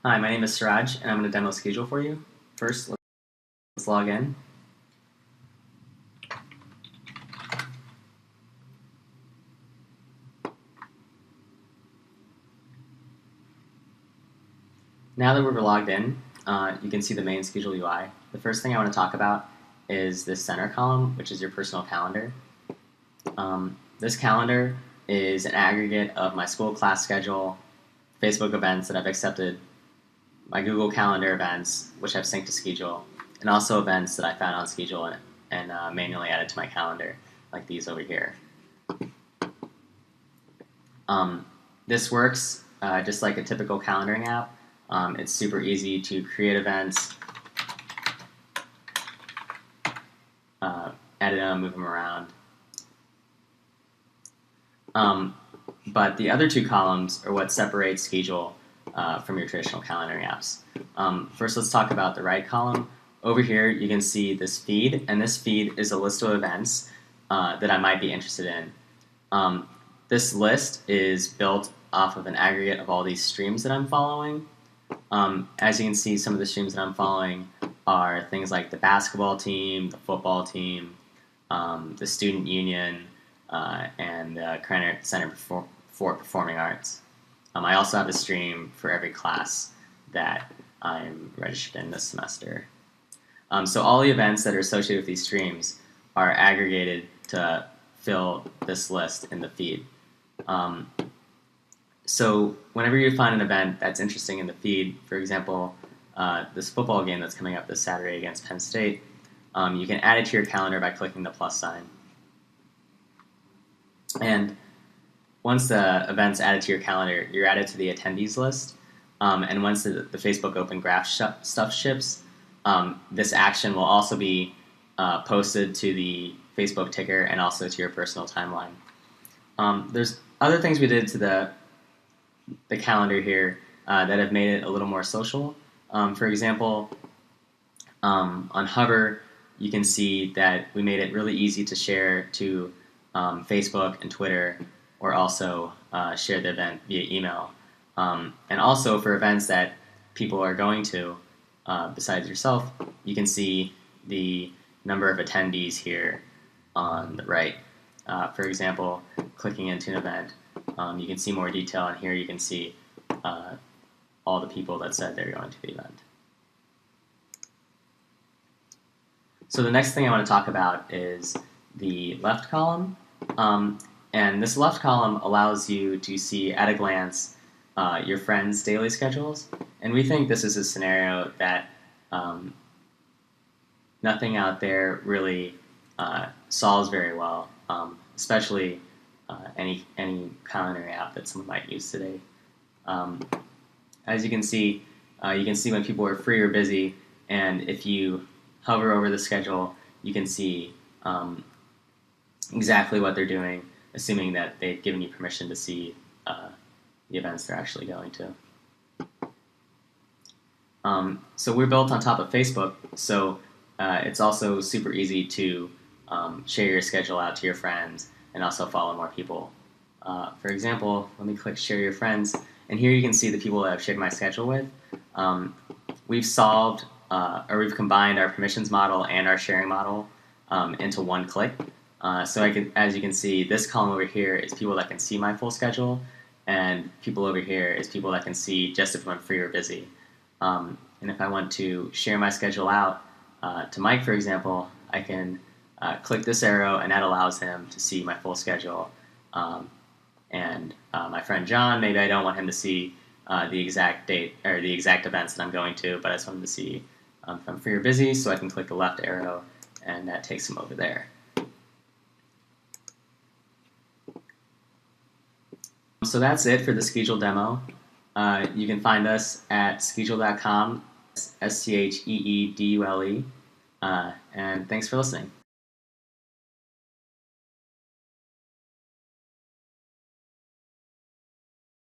Hi, my name is Suraj, and I'm going to demo Scheedule for you. First, let's log in. Now that we're logged in, you can see the main Scheedule UI. The first thing I want to talk about is this center column, which is your personal calendar. This calendar is an aggregate of my school class schedule, Facebook events that I've accepted, my Google Calendar events, which I've synced to Scheedule, and also events that I found on Scheedule and manually added to my calendar, like these over here. This works just like a typical calendaring app. It's super easy to create events, edit them, move them around. But the other two columns are what separates Scheedule from your traditional calendaring apps. First, let's talk about the right column. Over here, you can see this feed, and this feed is a list of events that I might be interested in. This list is built off of an aggregate of all these streams that I'm following. As you can see, some of the streams that I'm following are things like the basketball team, the football team, the student union, and the Krannert Center for Performing Arts. I also have a stream for every class that I'm registered in this semester. So all the events that are associated with these streams are aggregated to fill this list in the feed. So whenever you find an event that's interesting in the feed, for example, this football game that's coming up this Saturday against Penn State, you can add it to your calendar by clicking the plus sign. And once the event's added to your calendar, you're added to the attendees list. And once the Facebook Open Graph stuff ships, this action will also be posted to the Facebook ticker and also to your personal timeline. There's other things we did to the calendar here that have made it a little more social. For example, on Hover, you can see that we made it really easy to share to Facebook and Twitter, or also share the event via email. And also for events that people are going to, besides yourself, you can see the number of attendees here on the right. For example, clicking into an event, you can see more detail, and here you can see all the people that said they're going to the event. So the next thing I want to talk about is the left column. And this left column allows you to see at a glance your friends' daily schedules. And we think this is a scenario that nothing out there really solves very well, especially any calendar app that someone might use today. As you can see when people are free or busy, and if you hover over the schedule, you can see exactly what they're doing, assuming that they've given you permission to see the events they're actually going to. So we're built on top of Facebook, so it's also super easy to share your schedule out to your friends and also follow more people. For example, let me click Share Your Friends, and here you can see the people that I've shared my schedule with. We've solved, or we've combined our permissions model and our sharing model into one click. So as you can see, this column over here is people that can see my full schedule, and people over here is people that can see just if I'm free or busy. And if I want to share my schedule out to Mike, for example, I can click this arrow, and that allows him to see my full schedule. And my friend John, maybe I don't want him to see the exact date or the exact events that I'm going to, but I just want him to see if I'm free or busy, so I can click the left arrow, and that takes him over there. So that's it for the Scheedule demo. You can find us at scheedule.com, Scheedule, and thanks for listening.